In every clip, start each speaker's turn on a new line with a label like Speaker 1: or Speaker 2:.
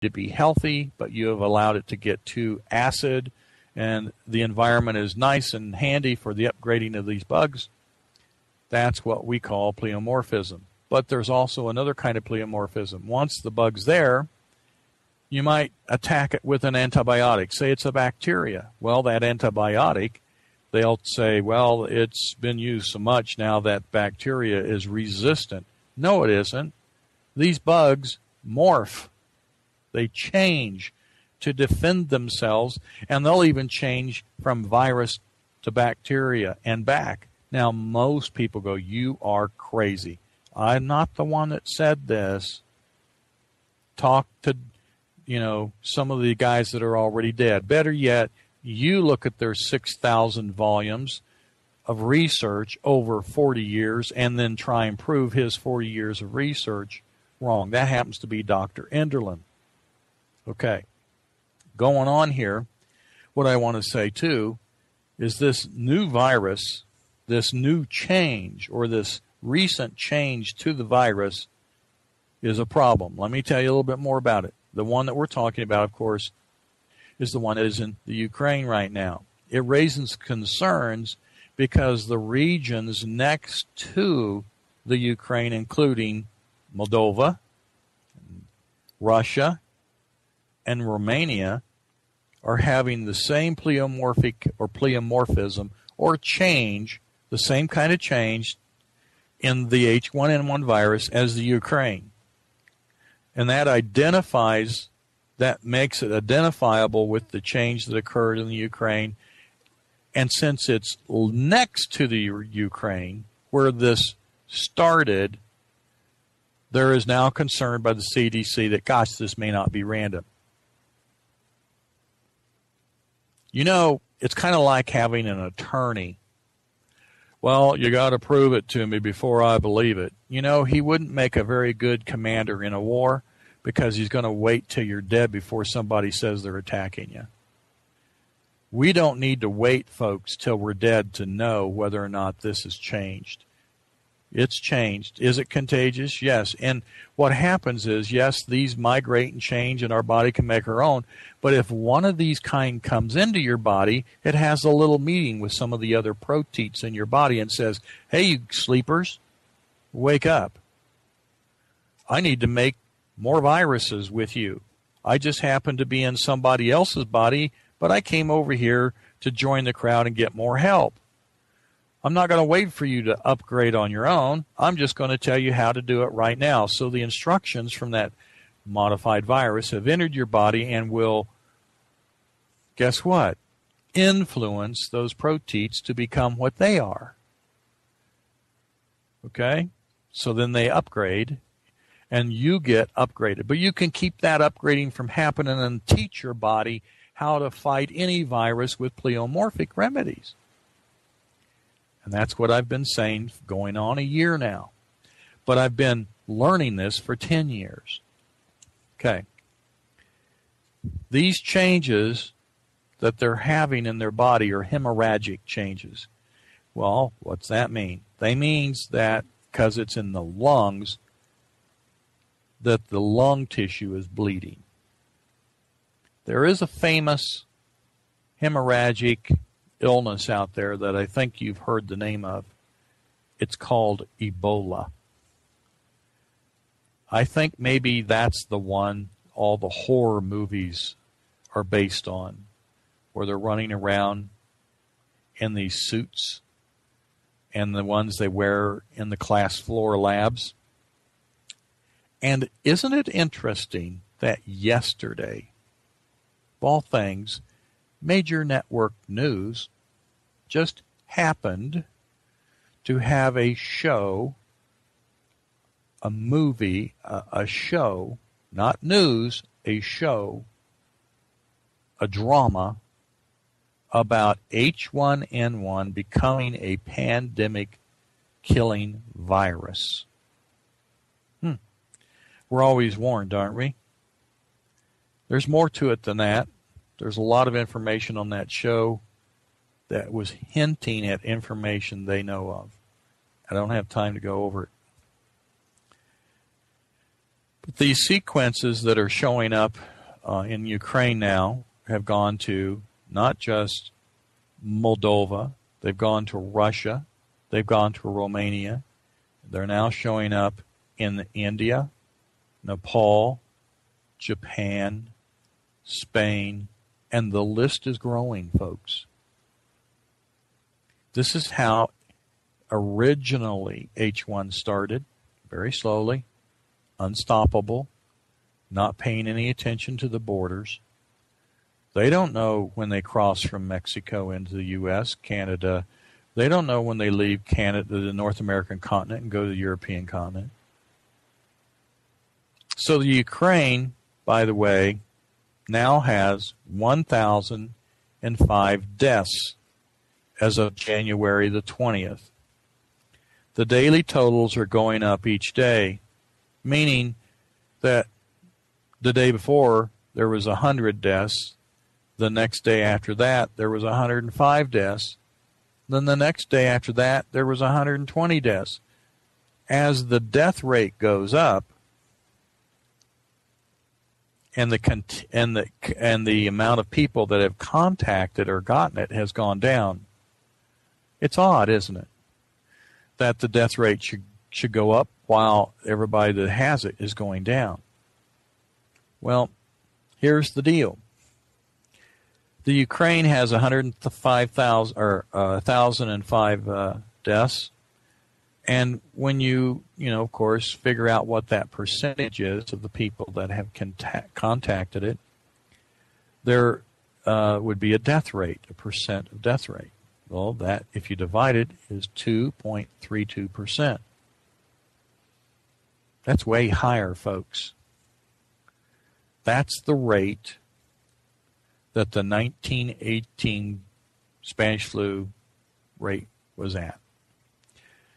Speaker 1: to be healthy, but you have allowed it to get too acid, and the environment is nice and handy for the upgrading of these bugs. That's what we call pleomorphism. But there's also another kind of pleomorphism. Once the bug's there, you might attack it with an antibiotic. Say it's a bacteria. Well, that antibiotic, they'll say, well, it's been used so much now that bacteria is resistant. No, it isn't. These bugs morph. They change to defend themselves, and they'll even change from virus to bacteria and back. Now, most people go, you are crazy. I'm not the one that said this. Talk to, some of the guys that are already dead. Better yet, you look at their 6,000 volumes of research over 40 years and then try and prove his 40 years of research wrong. That happens to be Dr. Enderlin. Okay. Going on here, what I want to say, too, is this new virus, this new change, or this recent change to the virus is a problem. Let me tell you a little bit more about it. The one that we're talking about, of course, is the one that is in the Ukraine right now. It raises concerns because the regions next to the Ukraine, including Moldova, Russia, and Romania, are having the same pleomorphism or change, the same kind of change in the H1N1 virus as the Ukraine. And that makes it identifiable with the change that occurred in the Ukraine. And since it's next to the Ukraine, where this started, there is now concern by the CDC that, gosh, this may not be random. It's kind of like having an attorney. Well, you got to prove it to me before I believe it. He wouldn't make a very good commander in a war because he's going to wait till you're dead before somebody says they're attacking you. We don't need to wait, folks, till we're dead to know whether or not this has changed. It's changed. Is it contagious? Yes. And what happens is, yes, these migrate and change and our body can make our own. But if one of these kind comes into your body, it has a little meeting with some of the other proteins in your body and says, hey, you sleepers, wake up. I need to make more viruses with you. I just happen to be in somebody else's body, but I came over here to join the crowd and get more help. I'm not going to wait for you to upgrade on your own. I'm just going to tell you how to do it right now. So the instructions from that modified virus have entered your body and will, guess what? Influence those proteins to become what they are. Okay? So then they upgrade, and you get upgraded. But you can keep that upgrading from happening and teach your body how to fight any virus with pleomorphic remedies. And that's what I've been saying going on a year now. But I've been learning this for 10 years. Okay. These changes that they're having in their body are hemorrhagic changes. Well, what's that mean? That means that because it's in the lungs, that the lung tissue is bleeding. There is a famous hemorrhagic illness out there that I think you've heard the name of. It's called Ebola. I think maybe that's the one all the horror movies are based on, where they're running around in these suits and the ones they wear in the class floor labs. And isn't it interesting that yesterday, of all things, major network news just happened to have a show, a movie, a show, not news, a show, a drama about H1N1 becoming a pandemic killing virus. We're always warned, aren't we? There's more to it than that. There's a lot of information on that show that was hinting at information they know of. I don't have time to go over it. But these sequences that are showing up in Ukraine now have gone to not just Moldova, they've gone to Russia, they've gone to Romania, they're now showing up in India, Nepal, Japan, Spain, and the list is growing, folks. This is how originally H1 started, very slowly, unstoppable, not paying any attention to the borders. They don't know when they cross from Mexico into the U.S., Canada. They don't know when they leave Canada, the North American continent, and go to the European continent. So the Ukraine, by the way, now has 1,005 deaths as of January the 20th. The daily totals are going up each day, meaning that the day before there was 100 deaths. The next day after that, there was 105 deaths. Then the next day after that, there was 120 deaths. As the death rate goes up, and the amount of people that have contacted or gotten it has gone down, it's odd, isn't it, that the death rate should go up while everybody that has it is going down. Well, here's the deal. The Ukraine has 1,005 deaths, and when you of course, figure out what that percentage is of the people that have contacted it, there would be a death rate, a percent of death rate. Well, that, if you divide it, is 2.32%. That's way higher, folks. That's the rate that the 1918 Spanish flu rate was at.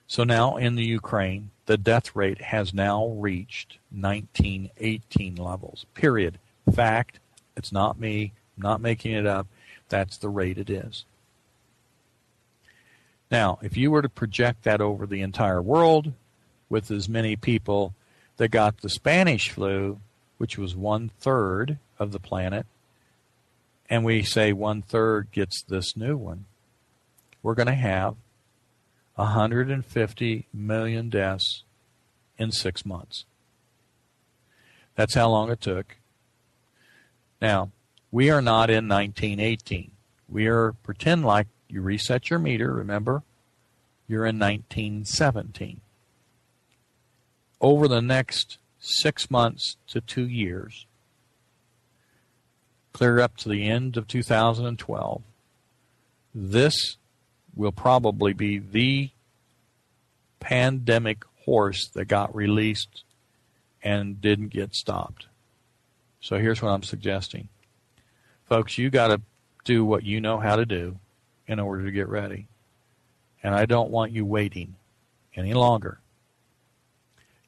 Speaker 1: So now in the Ukraine, the death rate has now reached 1918 levels, period. Fact, it's not me, I'm not making it up, that's the rate it is. Now, if you were to project that over the entire world with as many people that got the Spanish flu, which was 1/3 of the planet, and we say 1/3 gets this new one, we're going to have 150 million deaths in 6 months. That's how long it took. Now, we are not in 1918. We are, pretend like you reset your meter, remember? You're in 1917. Over the next 6 months to 2 years, clear up to the end of 2012, this will probably be the pandemic horse that got released and didn't get stopped. So here's what I'm suggesting. Folks, you got to do what you know how to do in order to get ready. And I don't want you waiting any longer.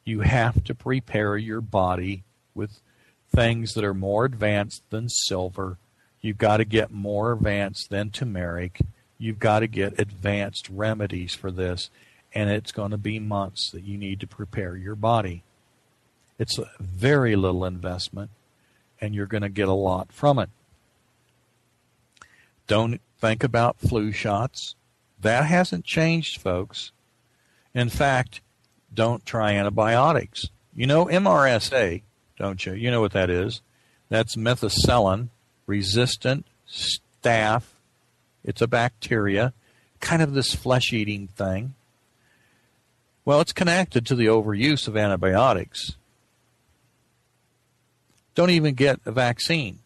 Speaker 1: You have to prepare your body with things that are more advanced than silver. You've got to get more advanced than turmeric. You've got to get advanced remedies for this, and it's going to be months that you need to prepare your body. It's a very little investment, and you're going to get a lot from it. Don't think about flu shots. That hasn't changed, folks. In fact, don't try antibiotics. You know MRSA, don't you? You know what that is. That's methicillin-resistant staph. It's a bacteria, kind of this flesh-eating thing. Well, it's connected to the overuse of antibiotics. Don't even get a vaccine.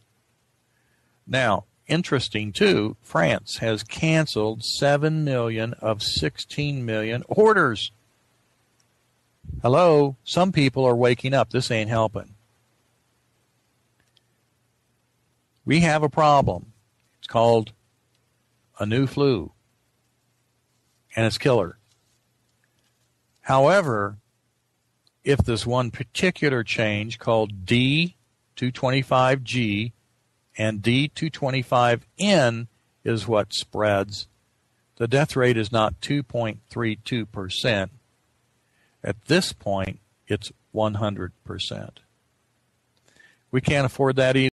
Speaker 1: Now, interesting too, France has canceled 7 million of 16 million orders. Hello, some people are waking up. This ain't helping. We have a problem. It's called a new flu, and it's killer. However, if this one particular change called D225G and D225N is what spreads, the death rate is not 2.32%. At this point, it's 100%. We can't afford that either.